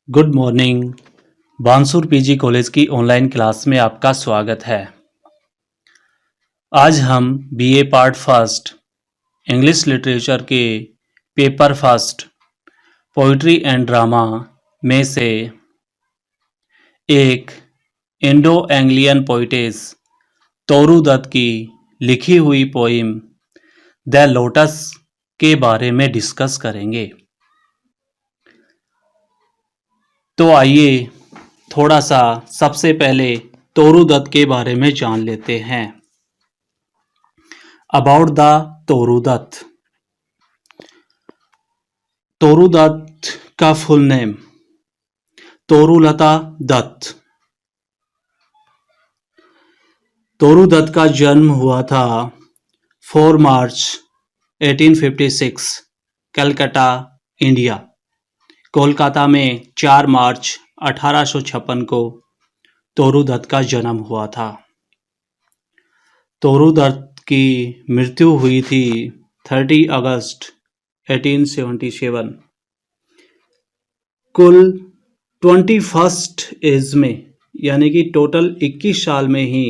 Good morning. Bansur PG college की online class में आपका स्वागत है। आज हम BA part first English literature के paper first poetry and drama में से एक Indo Anglian poetess Toru Dutt की लिखी हुई पोइम द लोटस के बारे में डिस्कस करेंगे। तो आइए थोड़ा सा सबसे पहले तोरू दत्त के बारे में जान लेते हैं। About the Toru Dutt. तोरू दत्त का फुल नेम तोरूलता दत्त। तोरू दत्त का जन्म हुआ था 4 मार्च 1856 कलकत्ता, इंडिया। कोलकाता में 4 मार्च 1856 को तोरू दत्त का जन्म हुआ था। तोरू दत्त की मृत्यु हुई थी 30 अगस्त 1877 कुल 21st एज में, यानी कि टोटल 21 साल में ही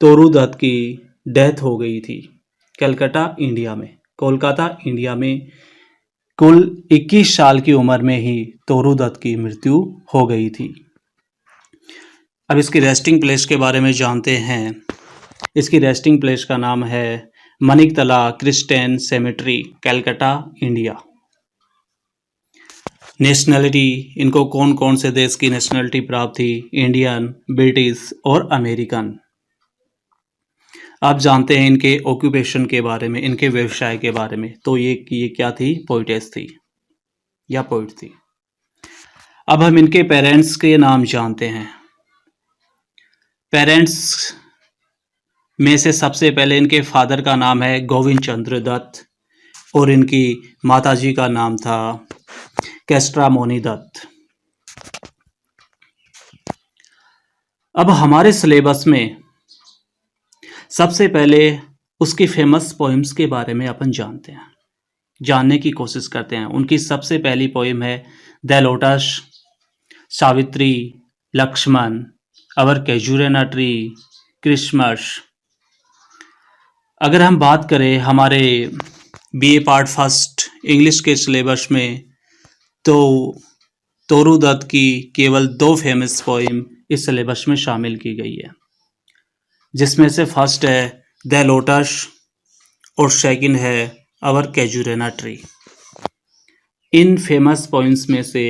तोरू दत्त की डेथ हो गई थी कलकत्ता, इंडिया में। कोलकाता, इंडिया में कुल 21 साल की उम्र में ही तोरू दत्त की मृत्यु हो गई थी। अब इसकी रेस्टिंग प्लेस के बारे में जानते हैं। इसकी रेस्टिंग प्लेस का नाम है Maniktala Christian cemetery, Calcutta, India. Nationality, इनको कौन कौन से देश की नेशनलिटी प्राप्त थी? इंडियन, ब्रिटिश और अमेरिकन। आप जानते हैं इनके ऑक्यूपेशन के बारे में, इनके व्यवसाय के बारे में। तो ये क्या थी? पोइटेस थी या पोइट थी। अब हम इनके पेरेंट्स के नाम जानते हैं। पेरेंट्स में से सबसे पहले इनके फादर का नाम है गोविंद चंद्र दत्त और इनकी माताजी का नाम था कैस्ट्रामोनी दत्त। अब हमारे सिलेबस में सबसे पहले उसकी फेमस पोइम्स के बारे में अपन जानते हैं, जानने की कोशिश करते हैं। उनकी सबसे पहली पोइम है the lotus, Savitri, Lakshman, our casuarina tree, Christmas. अगर हम बात करें हमारे बीए पार्ट फर्स्ट इंग्लिश के सिलेबस में, तो तोरू दत्त की केवल 2 फेमस पोइम इस सिलेबस में शामिल की गई है, जिसमें से फर्स्ट है द लोटस और सेकंड है अवर कैजुरेना ट्री। इन फेमस पोइम्स में से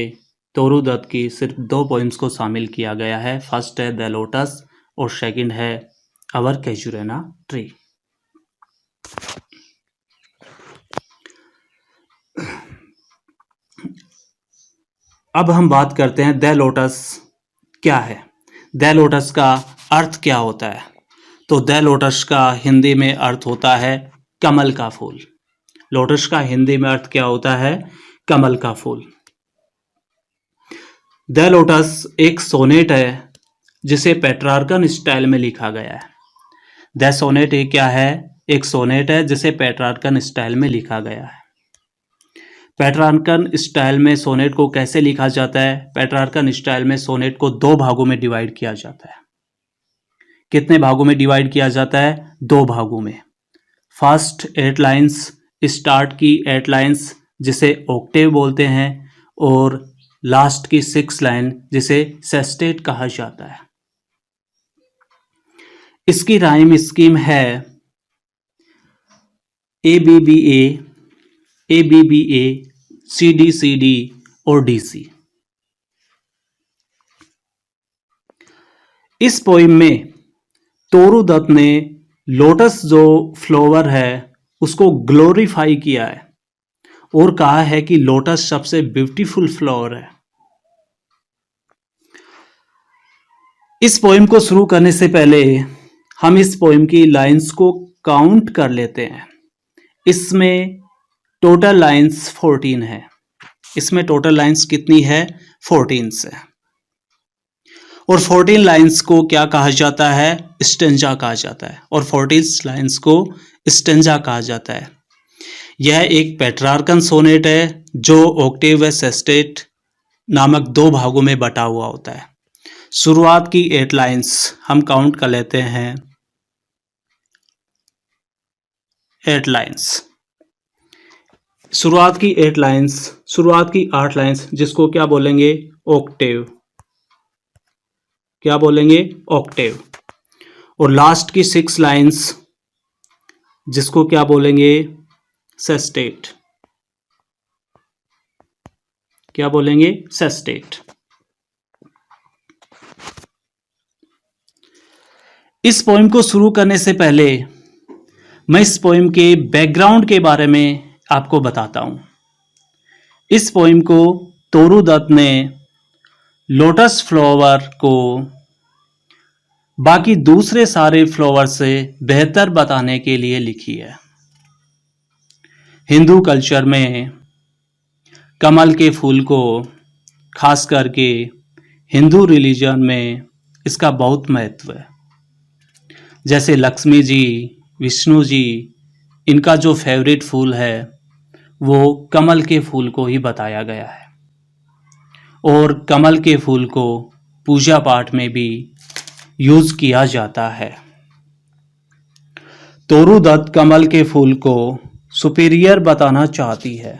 तोरू दत्त की सिर्फ 2 पोइम्स को शामिल किया गया है। फर्स्ट है द लोटस और सेकंड है अवर कैजुरेना ट्री। अब हम बात करते हैं द लोटस क्या है। द लोटस का अर्थ क्या होता है? तो द लोटस का हिंदी में अर्थ होता है कमल का फूल। लोटस का हिंदी में अर्थ क्या होता है? कमल का फूल। द लोटस एक सोनेट है जिसे पेट्रार्कन स्टाइल में लिखा गया है। द सोनेट क्या है? एक सोनेट है जिसे पेट्रार्कन स्टाइल में लिखा गया है। पेट्रार्कन स्टाइल में सोनेट को कैसे लिखा जाता है? पेट्रार्कन स्टाइल में सोनेट को 2 भागों में डिवाइड किया जाता है। कितने भागों में डिवाइड किया जाता है? 2 भागों में। फर्स्ट 8 लाइंस, स्टार्ट की 8 लाइंस जिसे ऑक्टेव बोलते हैं, और लास्ट की 6 लाइन जिसे सेस्टेट कहा जाता है। इसकी राइम स्कीम है ABBA, ABBA, CD और DC। इस पोइम में तोरू दत्त ने लोटस जो फ्लावर है उसको ग्लोरीफाई किया है और कहा है कि लोटस सबसे ब्यूटीफुल फ्लावर है। इस पोइम को शुरू करने से पहले हम इस पोइम की लाइंस को काउंट कर लेते हैं। इसमें टोटल लाइंस 14 है। इसमें टोटल लाइंस कितनी है? 14 से। और 14 लाइंस को क्या कहा जाता है? स्टेंजा कहा जाता है। और 14 लाइंस को स्टेंजा कहा जाता है। यह एक पेट्रार्कन सोनेट है जो ऑक्टेव व सेस्टेट नामक दो भागों में बटा हुआ होता है। शुरुआत की 8 लाइंस हम काउंट कर लेते हैं। 8 लाइंस, शुरुआत की 8 लाइंस, शुरुआत की 8 लाइंस जिसको क्या बोलेंगे? ऑक्टेव। क्या बोलेंगे? ऑक्टेव। और लास्ट की 6 लाइंस जिसको क्या बोलेंगे? सेस्टेट। क्या बोलेंगे? सेस्टेट। इस पोएम को शुरू करने से पहले मैं इस पोएम के बैकग्राउंड के बारे में आपको बताता हूं। इस पोएम को तोरू दत्त ने लोटस फ्लावर को बाकी दूसरे सारे फ्लावर से बेहतर बताने के लिए लिखी है। हिंदू कल्चर में कमल के फूल को, खास करके हिंदू रिलीजन में, इसका बहुत महत्व है। जैसे लक्ष्मी जी, विष्णु जी, इनका जो फेवरेट फूल है वो कमल के फूल को ही बताया गया है। और कमल के फूल को पूजा पाठ में भी यूज किया जाता है। तोरू दत्त कमल के फूल को सुपीरियर बताना चाहती है।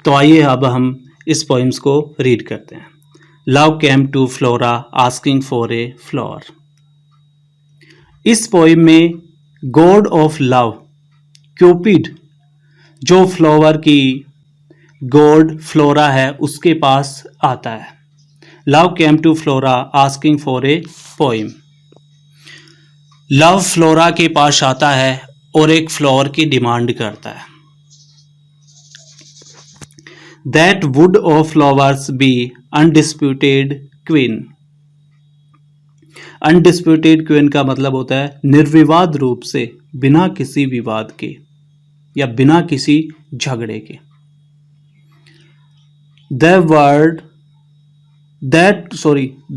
तो आइए अब हम इस पोएम्स को रीड करते हैं। Love came to Flora asking for a flower. इस पोएम में गॉड ऑफ लव क्यूपिड, जो फ्लावर की गॉड फ्लोरा है, उसके पास आता है। Love came to Flora asking for a poem. Love Flora के पास आता है और एक फ्लावर की डिमांड करता है। That would of flowers be undisputed queen। Undisputed queen का मतलब होता है निर्विवाद रूप से, बिना किसी विवाद के या बिना किसी झगड़े के।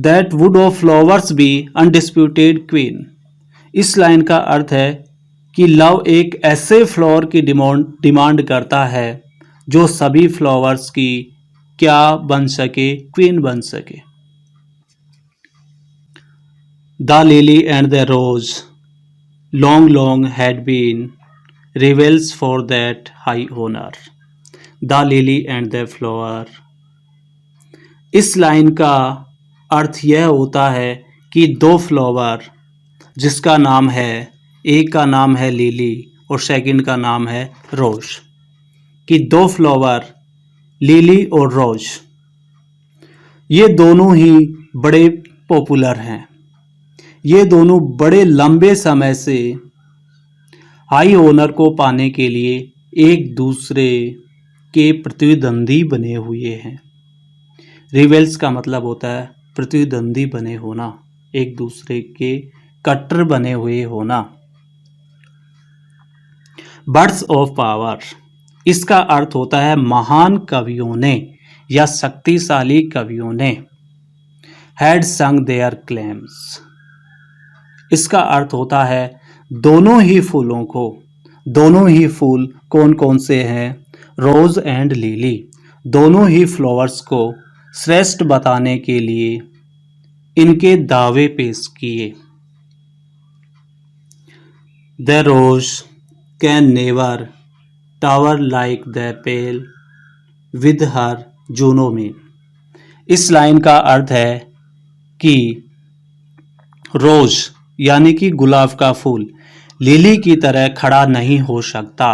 That would of flowers be undisputed queen। इस लाइन का अर्थ है कि लव एक ऐसे फ्लावर की डिमांड करता है जो सभी फ्लावर्स की क्या बन सके? क्वीन बन सके। The lily and the rose long long had been rivals for that high honour. The lily and the flower, इस लाइन का अर्थ यह होता है कि दो फ्लावर जिसका नाम है, एक का नाम है लिली और सेकंड का नाम है रोज, कि दो फ्लावर लिली और रोज, ये दोनों ही बड़े पॉपुलर हैं। ये दोनों बड़े लंबे समय से हाई ऑनर को पाने के लिए एक दूसरे के प्रतिद्वंदी बने हुए हैं। रिवेल्स का मतलब होता है प्रतिद्वंदी बने होना, एक दूसरे के कट्टर बने हुए होना। बर्ड्स ऑफ पावर, इसका अर्थ होता है महान कवियों ने या शक्तिशाली कवियों ने। हैड संग देयर क्लेम्स, इसका अर्थ होता है दोनों ही फूलों को, दोनों ही फूल कौन कौन से हैं? रोज एंड लिली, दोनों ही फ्लावर्स को श्रेष्ठ बताने के लिए इनके दावे पेश किए। The rose can never tower like the pale with her Juno में। इस लाइन का अर्थ है कि रोज यानी कि गुलाब का फूल लिली की तरह खड़ा नहीं हो सकता।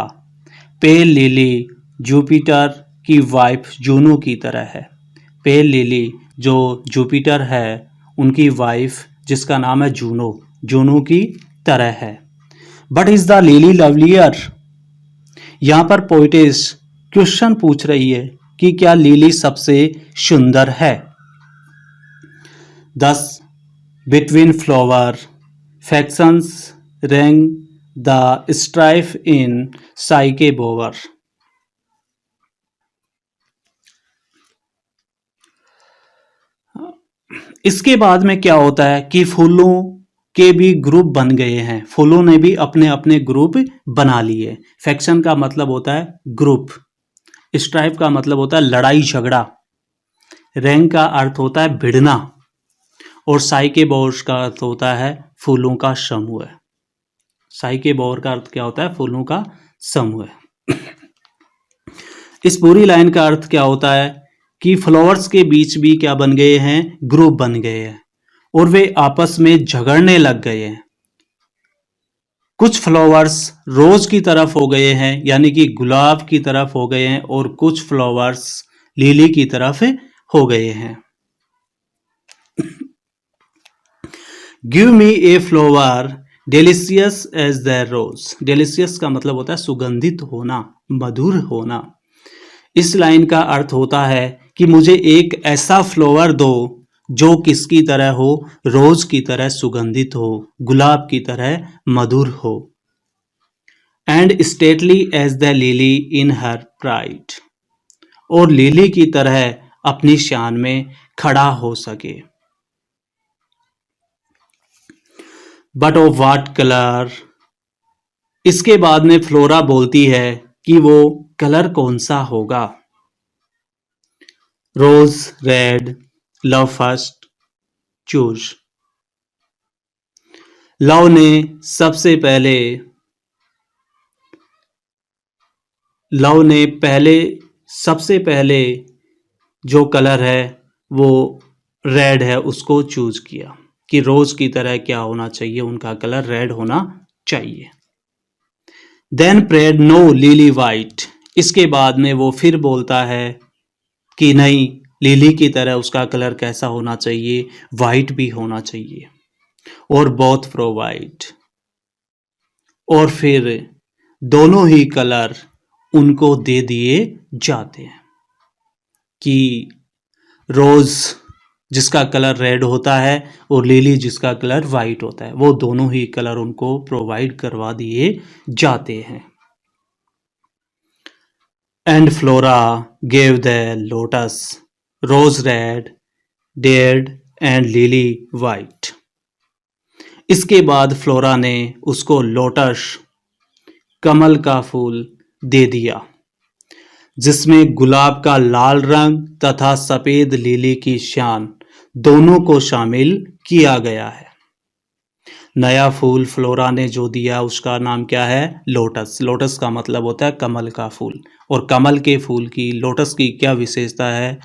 पेल लिली जुपिटर की वाइफ जूनो की तरह है। पेल लिली जो जुपिटर है उनकी वाइफ जिसका नाम है जूनो, जूनो की तरह है। But is the lily lovelier, यहां पर पोइटेस क्वेश्चन पूछ रही है कि क्या लिली सबसे सुंदर है? दस between flower factions wrong the strife इन साइके बोवर। इसके बाद में क्या होता है कि फूलों के भी ग्रुप बन गए हैं, फूलों ने भी अपने अपने ग्रुप बना लिए। फैक्शन का मतलब होता है ग्रुप, स्ट्राइप का मतलब होता है लड़ाई झगड़ा, रैंक का अर्थ होता है भिड़ना, और साइकेबोर्स का अर्थ होता है फूलों का समूह। साइकेबोर का अर्थ क्या होता है? फूलों का समूह। इस पूरी लाइन का अर्थ क्या होता है कि फ्लावर्स के बीच भी क्या बन गए हैं? ग्रुप बन गए हैं और वे आपस में झगड़ने लग गए हैं। कुछ फ्लावर्स रोज की तरफ हो गए हैं, यानी कि गुलाब की तरफ हो गए हैं, और कुछ फ्लावर्स लिली की तरफ हो गए हैं। Give me a flower delicious as the rose. Delicious का मतलब होता है सुगंधित होना, मधुर होना। इस लाइन का अर्थ होता है कि मुझे एक ऐसा फ्लावर दो जो किसकी तरह हो? रोज की तरह सुगंधित हो, गुलाब की तरह मधुर हो। And stately as the lily in her pride, और लिली की तरह अपनी शान में खड़ा हो सके। But of what colour? इसके बाद में फ्लोरा बोलती है कि वो कलर कौन सा होगा। Rose, red, love first, choose. Love ने सबसे पहले जो कलर है वो रेड है उसको चूज किया कि रोज की तरह क्या होना चाहिए, उनका कलर रेड होना चाहिए। Then prayed no lily white. इसके बाद में वो फिर बोलता है कि नहीं, लिली की तरह उसका कलर कैसा होना चाहिए? वाइट भी होना चाहिए। और बोथ प्रोवाइड, और फिर दोनों ही कलर उनको दे दिए जाते हैं कि रोज जिसका कलर रेड होता है और लिली जिसका कलर वाइट होता है, वो दोनों ही कलर उनको प्रोवाइड करवा दिए जाते हैं। And Flora gave the lotus rose red, dead and lily white. इसके बाद फ्लोरा ने उसको लोटस, कमल का फूल दे दिया, जिसमें गुलाब का लाल रंग तथा सफेद लिली की शान दोनों को शामिल किया गया है। नया फूल फ्लोरा ने जो दिया उसका नाम क्या है? लोटस। लोटस का मतलब होता है कमल का फूल, और कमल के फूल की, लोटस की क्या विशेषता है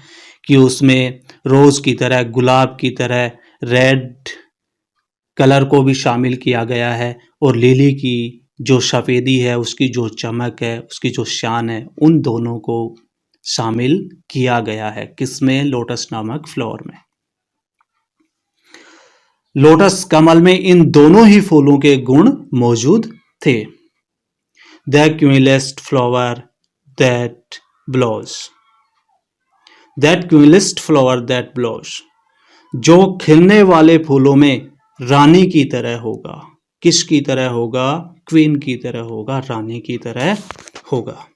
कि उसमें रोज की तरह, गुलाब की तरह रेड कलर को भी शामिल किया गया है, और लिली की जो सफेदी है, उसकी जो चमक है, उसकी जो शान है, उन दोनों को शामिल किया गया है। किसमें? लोटस नामक फ्लावर में। लोटस कमल में इन दोनों ही फूलों के गुण मौजूद थे। The queenliest flower that blows. That queenliest flower that blows, जो खिलने वाले फूलों में रानी की तरह होगा। किसकी तरह होगा? क्वीन की तरह होगा, रानी की तरह होगा।